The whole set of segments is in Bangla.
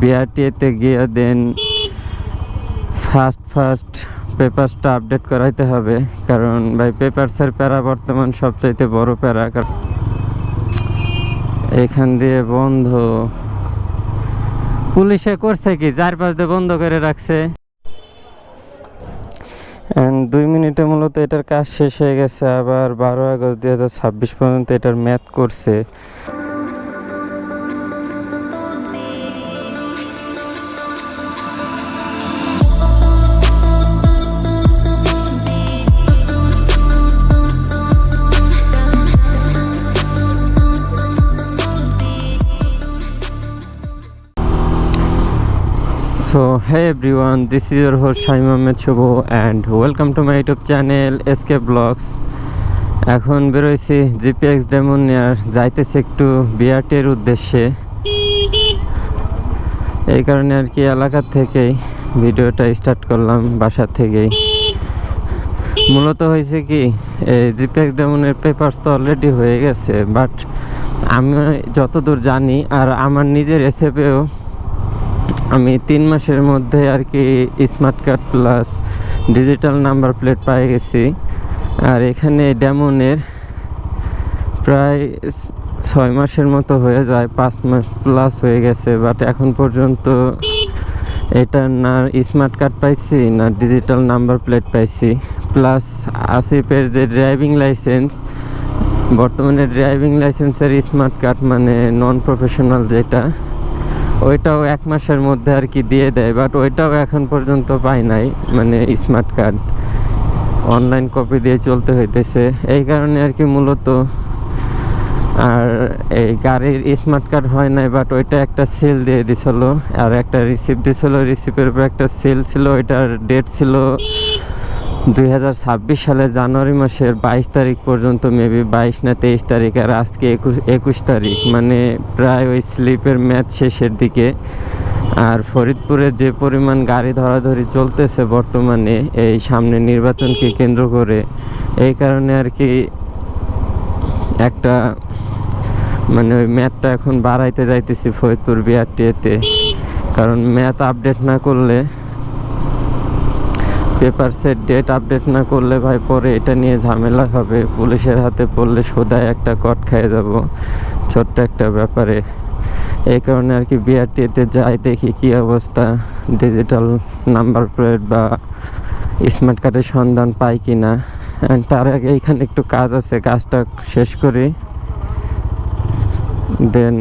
বিআরটিএতে গিয়ে দেন ফার্স্ট পেপারসটা আপডেট করাইতে হবে, কারণ ভাই পেপারসের প্যারা বর্তমান সবচাইতে বড় প্যারা। এখান দিয়ে বন্ধ, পুলিশে করছে কি 4-5 দিয়ে বন্ধ করে রাখছে। 2 মিনিটে মূলত এটার কাজ শেষ হয়ে গেছে। আবার 12 আগস্ট 2026 পর্যন্ত এটার ম্যাথ করছে। So hey everyone, this is your host Shaim Ahmed Shubho and welcome to my YouTube channel SK Vlogs. এখন বেরোইছি জিপিএক্স ডেমন নেয়ার, যাইতেছে একটু বিআরটির উদ্দেশ্যে। এই কারণে আর কি এলাকা থেকেই ভিডিওটা স্টার্ট করলাম, বাসা থেকেই। মূলত হয়েছে কি, এই জিপিএক্স ডেমনের পেপারস তো অলরেডি হয়ে গেছে, বাট আমি যতদূর জানি আর আমার নিজের এসএপেও আমি 3 মাসের মধ্যে আর কি smart card plus digital number plate পেয়ে গেছি। আর এখানে ডেমনের প্রায় 6 মাসের মতো হয়ে যায়, 5 মাস প্লাস হয়ে গেছে, বাট এখন পর্যন্ত এটা না স্মার্ট কার্ড পাইছি না ডিজিটাল নাম্বার প্লেট পাইছি। প্লাস আসিফের যে ড্রাইভিং লাইসেন্স, বর্তমানে ড্রাইভিং লাইসেন্সের স্মার্ট কার্ড মানে নন প্রফেশনাল যেটা, ওইটাও 1 মাসের মধ্যে আর কি দিয়ে দেয়, বাট ওইটাও এখন পর্যন্ত পাই নাই। মানে স্মার্ট কার্ড অনলাইন কপি দিয়ে চলতে হইতেছে, এই কারণে আর কি মূলত। আর এই গাড়ির স্মার্ট কার্ড হয় নাই, বাট ওইটা একটা সিল দিয়ে দিছিল আর একটা রিসিপ্ট দিছিল, রিসিপ্টের উপর একটা সিল ছিল। ওইটার ডেট ছিল 2026 সালের জানুয়ারি মাসের 22 তারিখ পর্যন্ত, মেবি 22 না 23 তারিখ, আর আজকে 21 তারিখ, মানে প্রায় ওই স্লিপের ম্যাচ শেষের দিকে। আর ফরিদপুরে যে পরিমাণ গাড়ি ধরাধরি চলতেছে বর্তমানে এই সামনে নির্বাচনকে কেন্দ্র করে, এই কারণে আর কি একটা মানে ওই ম্যাথটা এখন বাড়াইতে যাইতেছি ফরিদপুর বিআরটিএতে। কারণ ম্যাথ আপডেট না করলে, পেপারসের ডেট আপডেট না করলে ভাই পরে এটা নিয়ে ঝামেলা হবে, পুলিশের হাতে পড়লে সোদায় একটা কট খেয়ে যাব ছোট্ট একটা ব্যাপারে। এই কারণে আর কি বিআরটিএতে যাই, দেখি কি অবস্থা, ডিজিটাল নাম্বার প্লেট বা স্মার্ট কার্ডের সন্ধান পাই কি না। তার আগে এইখানে একটু কাজ আছে, কাজটা শেষ করি, দেন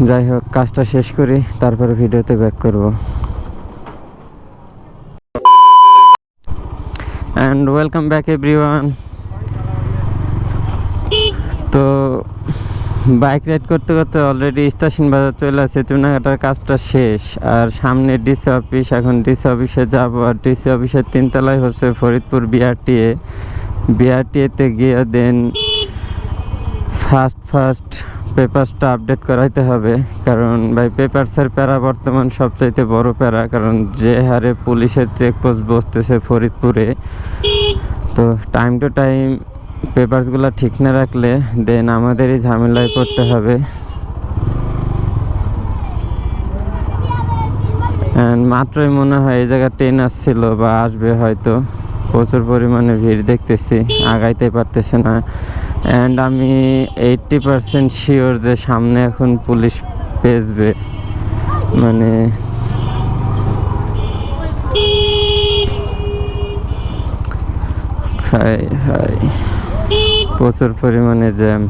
যাই হোক কাজটা শেষ করি, তারপরে ভিডিওতে ব্যাক করব। And welcome back everyone. তো বাইক রাইড করতে করতে অলরেডি স্টেশন বাজার চলে আসে, চুনাঘাটার কাজটা শেষ। আর সামনে ডিসি অফিস, এখন ডিসি অফিসে যাব। আর ডিসি অফিসের 3 তলায় হচ্ছে ফরিদপুর বিআরটিএতে গিয়ে দেন ফার্স্ট পেপারসটা আপডেট করাইতে হবে, কারণ ভাই পেপারসের প্যারা বর্তমান সবচাইতে বড় প্যারা। কারণ যে হারে পুলিশের চেকপোস্ট বসতেছে ফরিদপুরে, তো টাইম টু টাইম পেপারসগুলো ঠিক না রাখলে দেন আমাদেরই ঝামেলায় পড়তে হবে। মাত্রই মনে হয় এই জায়গা ট্রেন আসছিল বা আসবে হয়তো, প্রচুর পরিমাণে ভিড় দেখতেছি, আগাইতে পারতেছে না। অ্যান্ড আমি 80% শিওর যে সামনে এখন পুলিশ পেছবে, মানে প্রচুর পরিমাণে জ্যাম।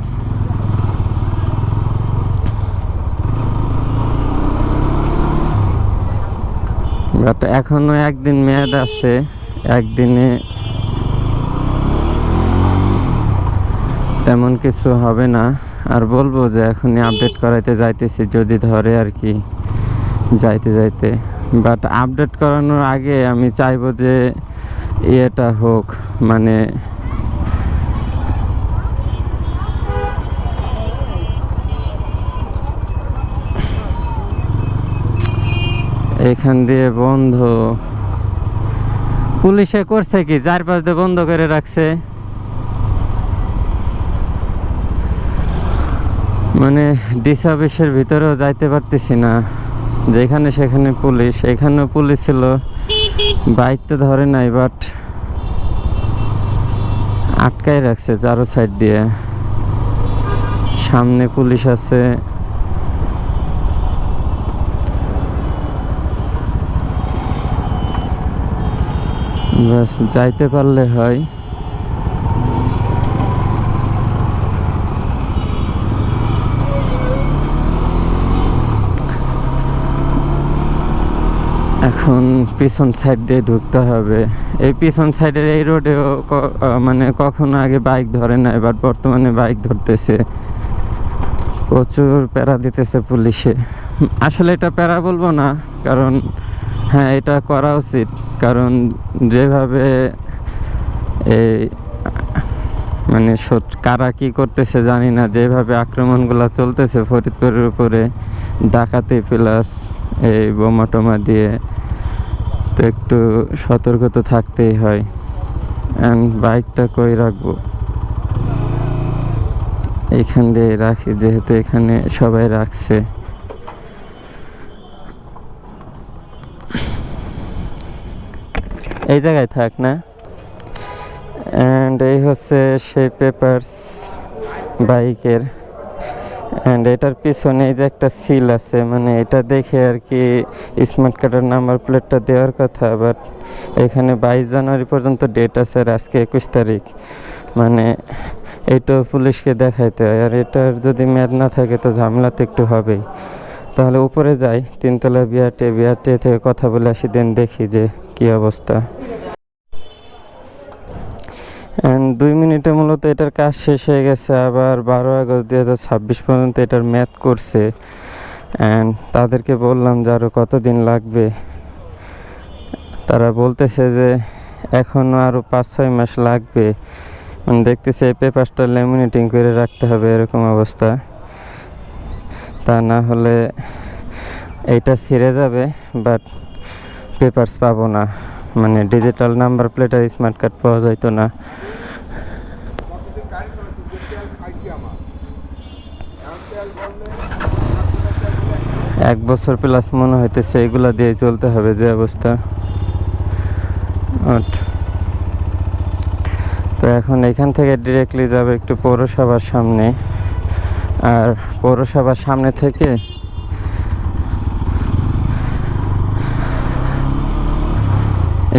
বাট এখনো একদিন মেয়াদ আছে, একদিনে তেমন কিছু হবে না। আর বলবো যে এখনই আপডেট করাইতে যাইতেছি, যদি ধরে আর কি যাইতে। বাট আপডেট করানোর আগে আমি চাইবো যে ইয়েটা হোক, মানে এখান দিয়ে বন্ধ, পুলিশে করছে কি 4-5 দিয়ে বন্ধ করে রাখছে। মানে ডিসি অফিসের ভিতরেও যাইতে পারতেছি না, যেখানে সেখানে পুলিশ। এখানেও পুলিশ ছিল, বাইক তো ধরে নাই, বাট আটকাই রাখছে চারো সাইড দিয়ে। সামনে পুলিশ আছে, বাস যাইতে পারলে হয়। এখন পিছন সাইড দিয়ে ঢুকতে হবে। এই পিছন সাইডের এই রোডেও মানে কখনো আগে বাইক ধরে নাই, বাট বর্তমানে বাইক ধরতেছে, প্রচুর প্যারা দিতেছে পুলিশে। আসলে এটা প্যারা বলবো না, কারণ হ্যাঁ এটা করা উচিত, কারণ যেভাবে এই মানে কারা কি করতেছে জানি না, যেভাবে আক্রমণগুলো চলতেছে ফরিদপুরের উপরে, ডাকাতি প্লাস এই বোমা টোমা দিয়ে, তো একটু সতর্ক তো থাকতেই হয়। অ্যান্ড বাইকটা কই রাখবো? এইখান দিয়ে রাখি, যেহেতু এখানে সবাই রাখছে। এই জায়গায় থাক না। অ্যান্ড এই হচ্ছে সেই পেপারস বাইকের। অ্যান্ড এটার পিছনে এই যে একটা সিল আছে, মানে এটা দেখে আর কি স্মার্ট কার্ডের নাম্বার প্লেটটা দেওয়ার কথা, বাট এখানে 22 জানুয়ারি পর্যন্ত ডেট আছে, আর আজকে 21 তারিখ। মানে এইটাও পুলিশকে দেখাইতে হয়, আর এটার যদি মেয়াদ না থাকে তো ঝামেলা তো একটু হবেই। তাহলে উপরে যাই, 3তলা বিআরটি থেকে কথা বলে আসি, দেন দেখি যে কি অবস্থা। অ্যান্ড 2 মিনিটে মূলত এটার কাজ শেষ হয়ে গেছে। আবার 12 আগস্ট 2026 পর্যন্ত এটার ম্যাথ করছে। অ্যান্ড তাদেরকে বললাম যে আরও কতদিন লাগবে, তারা বলতেছে যে এখনও আরও 5-6 মাস লাগবে। মানে দেখতেছে এই পেপারসটা ল্যামিনেটিং করে রাখতে হবে, এরকম অবস্থা। তা না হলে এইটা ছিঁড়ে যাবে, বাট পেপারস পাবো না, মানে ডিজিটাল নাম্বার প্লেট আর স্মার্ট কার্ড পাওয়া যাইতো না। এক বছর প্লাস মনে হইতেছে এগুলা দিয়ে চলতে হবে, যে অবস্থা। তো এখন এখান থেকে ডিরেক্টলি যাবে একটু পৌরসভার সামনে, আর পৌরসভার সামনে থেকে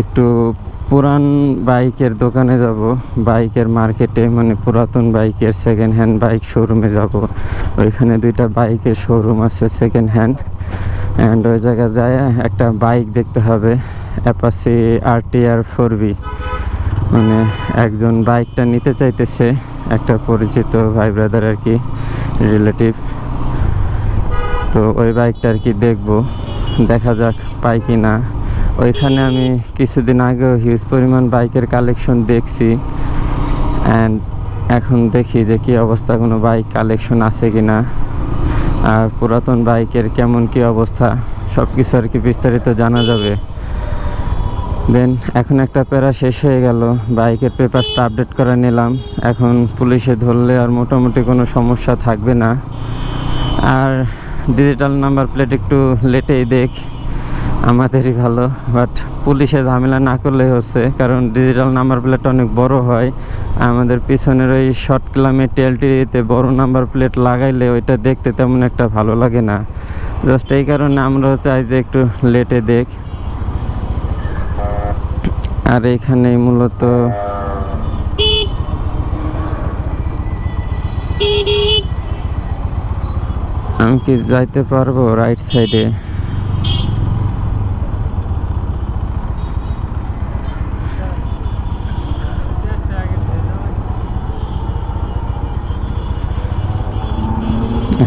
একটু পুরান বাইকের দোকানে যাব, বাইকের মার্কেটে, মানে পুরাতন বাইকের সেকেন্ড হ্যান্ড বাইক শোরুমে যাব। ওইখানে 2টা বাইকের শোরুম আছে সেকেন্ড হ্যান্ড। অ্যান্ড ওই জায়গায় যায় একটা বাইক দেখতে হবে, অ্যাপাচি RTR 4V। মানে একজন বাইকটা নিতে চাইতেছে, একটা পরিচিত ভাই ব্রাদার আর কি, রিলেটিভ। তো ওই বাইকটা আর কি দেখবো, দেখা যাক পাই কি না। ওইখানে আমি কিছুদিন আগেও হিউজ পরিমাণ বাইকের কালেকশন দেখছি, অ্যান্ড এখন দেখি যে কী অবস্থা, কোনো বাইক কালেকশন আছে কি না, আর পুরাতন বাইকের কেমন কি অবস্থা, সব কিছু আর কি বিস্তারিত জানা যাবে। দেন এখন একটা প্যারা শেষ হয়ে গেল, বাইকের পেপারসটা আপডেট করে নিলাম। এখন পুলিশে ধরলে আর মোটামুটি কোনো সমস্যা থাকবে না। আর ডিজিটাল নাম্বার প্লেট একটু লেটেই দেখ, আমাদেরই ভালো, বাট পুলিশে ঝামেলা না করলেই হচ্ছে, কারণ ডিজিটাল নাম্বার প্লেটটা অনেক বড় হয়। আমাদের পিছনের ওই শর্ট ক্লামে টেলটিতে বড় নাম্বার প্লেট লাগাইলে ওইটা দেখতে তেমন একটা ভালো লাগে না। জাস্ট এই কারণে আমরাও চাই যে একটু লেটে দেখ। আর এখানে মূলত আমি কি যাইতে পারবো রাইট সাইডে?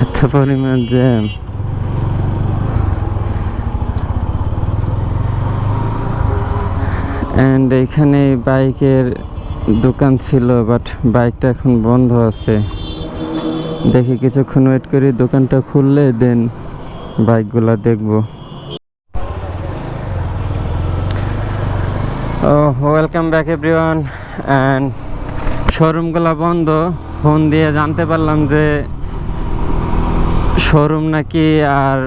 এত পরিমাণ জ্যাম। অ্যান্ড এইখানে বাইকের দোকান ছিল, বাট বাইকটা এখন বন্ধ আছে। দেখি কিছুক্ষণ ওয়েট করি, দোকানটা খুললে দেন বাইকগুলা দেখবো। Welcome back everyone. অ্যান্ড শোরুমগুলো বন্ধ। ফোন দিয়ে জানতে পারলাম যে শোরুম নাকি আর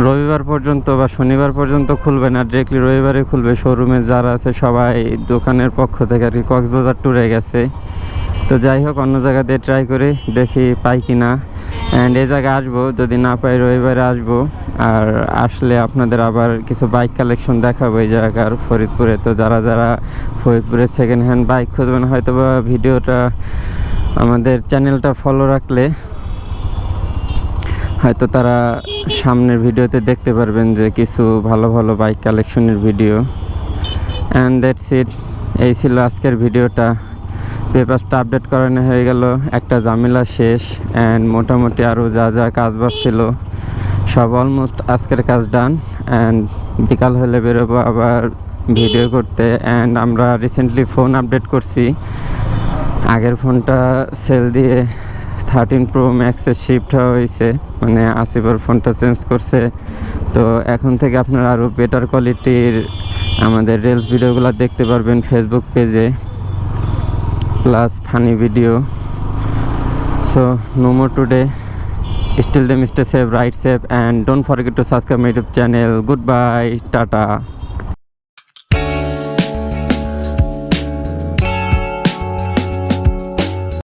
রবিবার পর্যন্ত বা শনিবার পর্যন্ত খুলবে না, ডিরেক্টলি রবিবারে খুলবে। শোরুমে যারা আছে সবাই দোকানের পক্ষ থেকে আর কি কক্সবাজার ট্যুরে গেছে। তো যাই হোক, অন্য জায়গা দিয়ে ট্রাই করে দেখি পাই কি না। অ্যান্ড এই জায়গায় আসবো, যদি না পাই রবিবারে আসবো। আর আসলে আপনাদের আবার কিছু বাইক কালেকশন দেখাবো এই জায়গার ফরিদপুরে। তো যারা যারা ফরিদপুরে সেকেন্ড হ্যান্ড বাইক খুঁজবেন, হয়তো বা ভিডিওটা আমাদের চ্যানেলটা ফলো রাখলে হয়তো তারা সামনের ভিডিওতে দেখতে পারবেন যে কিছু ভালো ভালো বাইক কালেকশনের ভিডিও। অ্যান্ড দ্যাটস ইট, এই ছিল আজকের ভিডিওটা। পেপারসটা আপডেট করানো হয়ে গেল, একটা ঝামেলা শেষ। অ্যান্ড মোটামুটি আরও যা যা কাজ বাজ ছিল সব অলমোস্ট আজকের কাজ ডান। অ্যান্ড বিকাল হলে বেরোবো আবার ভিডিও করতে। অ্যান্ড আমরা রিসেন্টলি ফোন আপডেট করছি। আগের ফোনটা সেল দিয়ে 13 Pro Max-এ শিফট হওয়া হয়েছে, মানে আসিফের ফোনটা চেঞ্জ করছে। তো এখন থেকে আপনারা আরও বেটার কোয়ালিটির আমাদের রিলস ভিডিওগুলো দেখতে পারবেন ফেসবুক পেজে, plus funny video. So no more today, still them stay safe, ride safe, and don't forget to subscribe my YouTube channel. Goodbye, tata.